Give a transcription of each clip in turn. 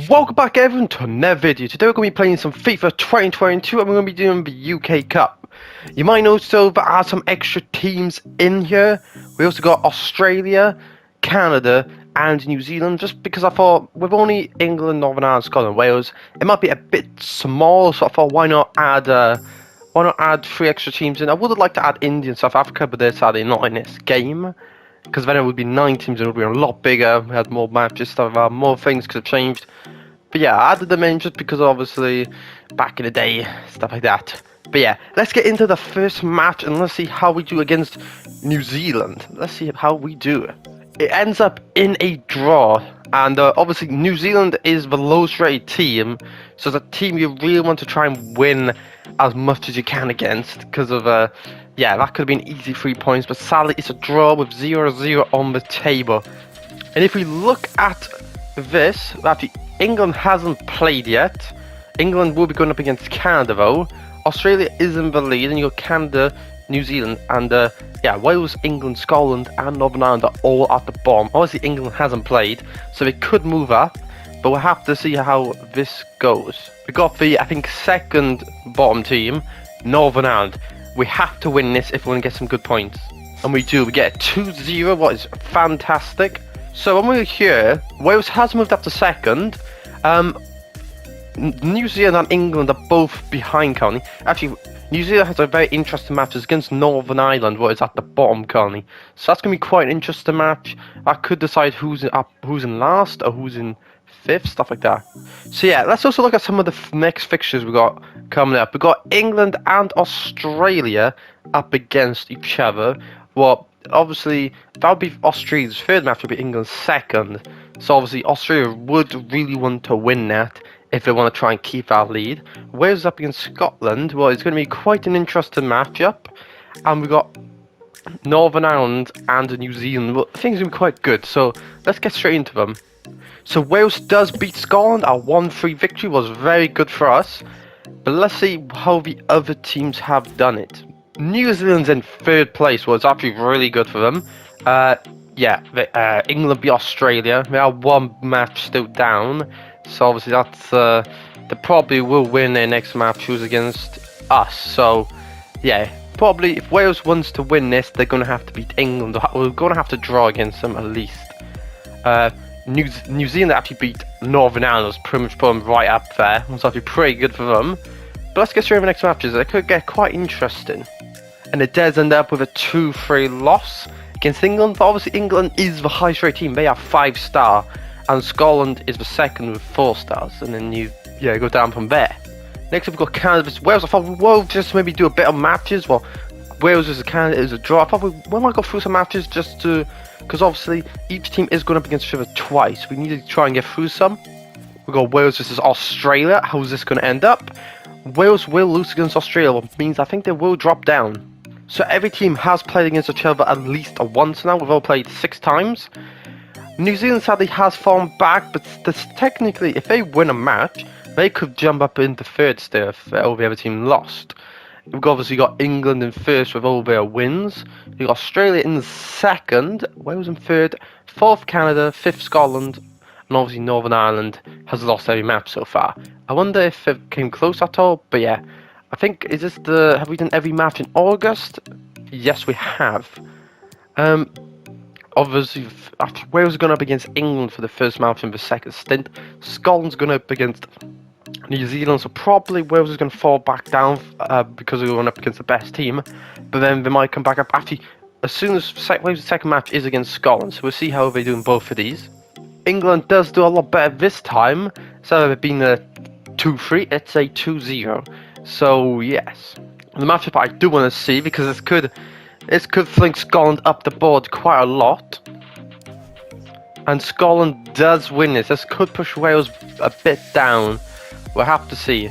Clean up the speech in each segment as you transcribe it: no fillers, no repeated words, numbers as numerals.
Welcome back everyone to another video. Today we're going to be playing some FIFA 2022 and we're going to be doing the UK Cup. You might notice though there are some extra teams in here. We also got Australia, Canada and New Zealand, just because I thought with only England, Northern Ireland, Scotland, Wales, it might be a bit small, so I thought why not add 3 extra teams in. I would have liked to add India and South Africa, but they're sadly not in this game. Because then it would be 9 teams and it would be a lot bigger. We had more matches, stuff, more things could have changed. But yeah, I added them in just because obviously back in the day, stuff like that. But yeah, let's get into the first match and let's see how we do against New Zealand. Let's see how we do. It ends up in a draw. And obviously New Zealand is the lowest rated team. So it's a team you really want to try and win as much as you can against. Because of yeah, that could have been easy 3 points, but sadly it's a draw with 0-0 on the table. And if we look at this, actually England hasn't played yet. England will be going up against Canada though. Australia is in the lead, and you got Canada, New Zealand, and yeah, Wales, England, Scotland, and Northern Ireland are all at the bottom. Obviously England hasn't played, so they could move up, but we'll have to see how this goes. We got the, I think, second bottom team, Northern Ireland. We have to win this if we want to get some good points. And we do. We get a 2-0, what is fantastic. So when we're here, Wales has moved up to second. New Zealand and England are both behind currently. Actually, New Zealand has a very interesting match against Northern Ireland, what is at the bottom currently. So that's going to be quite an interesting match. I could decide who's in last or who's in 5th, stuff like that. So yeah, let's also look at some of the next fixtures we got coming up. We got England and Australia up against each other. Well, obviously that would be Australia's third match, would be England's second. So obviously Australia would really want to win that if they want to try and keep our lead. Wales up against Scotland. Well, it's going to be quite an interesting matchup. And we got Northern Ireland and New Zealand. Well, things are going to be quite good. So let's get straight into them. So Wales does beat Scotland. Our 1-3 victory was very good for us. But let's see how the other teams have done it. New Zealand's in 3rd place. Well, it's actually really good for them. Yeah, England beat Australia. They are 1 match still down. So obviously that's they probably will win their next match, who's against us. So yeah, probably if Wales wants to win this, they're going to have to beat England. We're going to have to draw against them at least. New Zealand actually beat Northern Ireland, was pretty much put them right up there. It was actually pretty good for them. But let's get straight to the next matches. It could get quite interesting. And it does end up with a 2-3 loss against England. But obviously England is the highest rated team. They are 5-star. And Scotland is the second with 4 stars. And then you go down from there. Next up we've got Canada vs Wales. I thought we'll just maybe do a bit of matches. Well, Wales vs Canada is a draw. I thought we might go through some matches just to... Because obviously each team is going up against each other twice. We need to try and get through some. We've got Wales versus Australia. How's this going to end up? Wales will lose against Australia, which means I think they will drop down. So every team has played against each other at least once now. We've all played 6 times. New Zealand sadly has fallen back, but technically if they win a match, they could jump up into 3rd still if all the other team lost. We've obviously got England in 1st with all their wins. We've got Australia in 2nd, Wales in 3rd, 4th Canada, 5th Scotland, and obviously Northern Ireland has lost every match so far. I wonder if it came close at all, but yeah. I think, have we done every match in August? Yes, we have. Obviously, after Wales is going up against England for the first match in the second stint. Scotland's going up against New Zealand, so probably Wales is going to fall back down because they're going up against the best team. But then they might come back up. Actually, as soon as Wales' second match is against Scotland, so we'll see how they do in both of these. England does do a lot better this time. Instead of it being a 2-3, it's a 2-0. So yes, the matchup I do want to see, because this could fling Scotland up the board quite a lot. And Scotland does win this. This could push Wales a bit down. We'll have to see.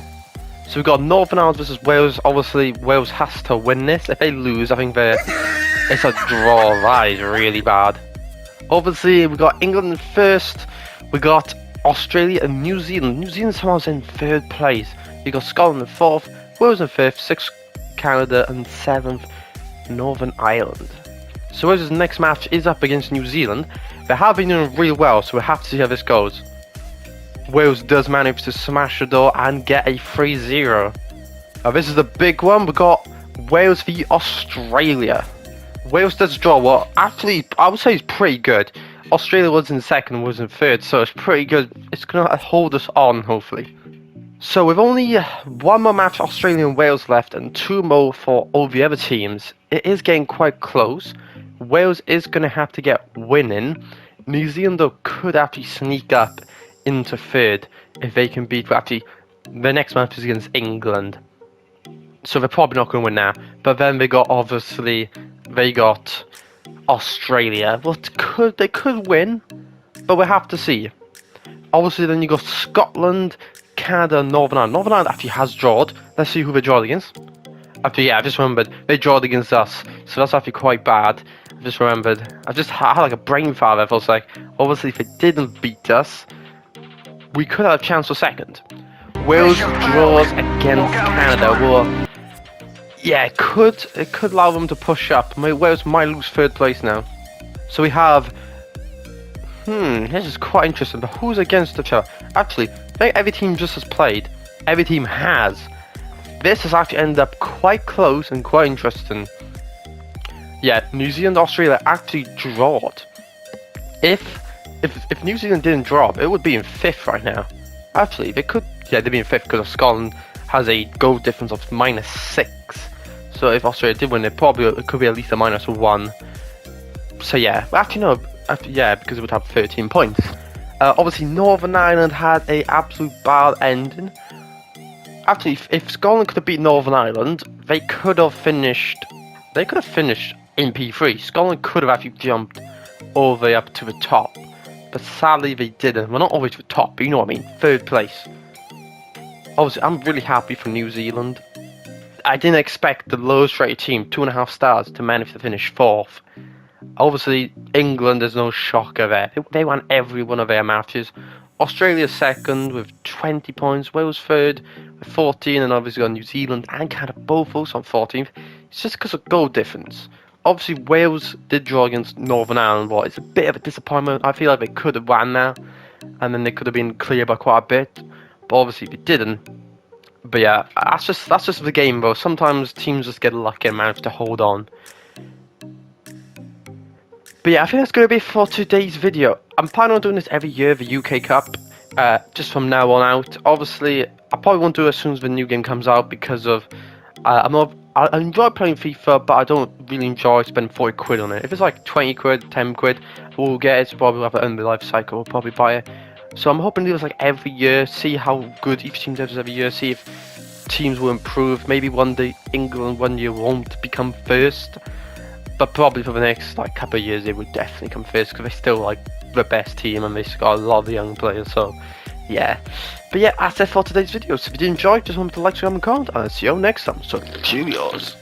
So we've got Northern Ireland versus Wales. Obviously, Wales has to win this. If they lose, I think it's a draw. That is really bad. Obviously, we got England in 1st. We got Australia and New Zealand. New Zealand somehow in 3rd place. You got Scotland in 4th, Wales in 5th, 6th Canada, and 7th Northern Ireland. So Wales' next match is up against New Zealand. They have been doing really well, so we have to see how this goes. Wales does manage to smash the door and get a 3-0. Now this is the big one. We got Wales v Australia. Wales does draw what actually I would say is pretty good. Australia was in second, was in third, so it's pretty good. It's gonna hold us on, hopefully. So with only one more match for Australia and Wales left and 2 more for all the other teams, it is getting quite close. Wales is gonna have to get winning. New Zealand though could actually sneak up into third if they can beat actually the next match is against England. So they're probably not going to win now. But then they got Australia. Well, they could win, but we'll have to see. Obviously, then you got Scotland, Canada, Northern Ireland. Northern Ireland actually has drawed. Let's see who they drawed against. Actually, yeah, I just remembered they drawed against us, so that's actually quite bad. I just remembered. I had like a brain fart. I was like, obviously, if they didn't beat us, we could have a chance for second. Wales draws against Canada. Well, yeah, it could allow them to push up. Wales might lose third place now. So we have. This is quite interesting. But who's against each other? Actually, I think every team just has played. Every team has. This has actually ended up quite close and quite interesting. Yeah, New Zealand, Australia actually drawed. If New Zealand didn't draw, it would be in 5th right now. Actually, they could. Yeah, they'd be in 5th because Scotland has a goal difference of -6. So if Australia did win, it could be at least a -1. So yeah, well, actually no, yeah, because it would have 13 points. Obviously, Northern Ireland had a absolute bad ending. Actually, if Scotland could have beat Northern Ireland, they could have finished. They could have finished in P3. Scotland could have actually jumped all the way up to the top, but sadly they didn't. Well, not always to the top, but you know what I mean. 3rd place. Obviously, I'm really happy for New Zealand. I didn't expect the lowest rated team, 2.5 stars, to manage to finish 4th. Obviously, England is no shocker there. They won every one of their matches. Australia 2nd with 20 points. Wales 3rd with 14. And obviously got New Zealand and Canada both also on 14th. It's just because of goal difference. Obviously, Wales did draw against Northern Ireland, but it's a bit of a disappointment. I feel like they could have won now. And then they could have been clear by quite a bit. But obviously, they didn't. But yeah, that's just the game, though. Sometimes teams just get lucky and manage to hold on. But yeah, I think that's going to be it for today's video. I'm planning on doing this every year, the UK Cup, just from now on out. Obviously, I probably won't do it as soon as the new game comes out because of I enjoy playing FIFA, but I don't really enjoy spending 40 quid on it. If it's like 20 quid, 10 quid, we'll get it. Probably have it in the life cycle. We'll probably buy it. So I'm hoping to do this like every year, see how good each team does every year, see if teams will improve. Maybe one day England one year won't become first, but probably for the next like couple of years they would definitely come first because they're still like the best team and they've got a lot of young players. So yeah, but yeah, that's it for today's video. So if you did enjoy, just remember to like, subscribe, and comment, and I'll see you next time. So cheers.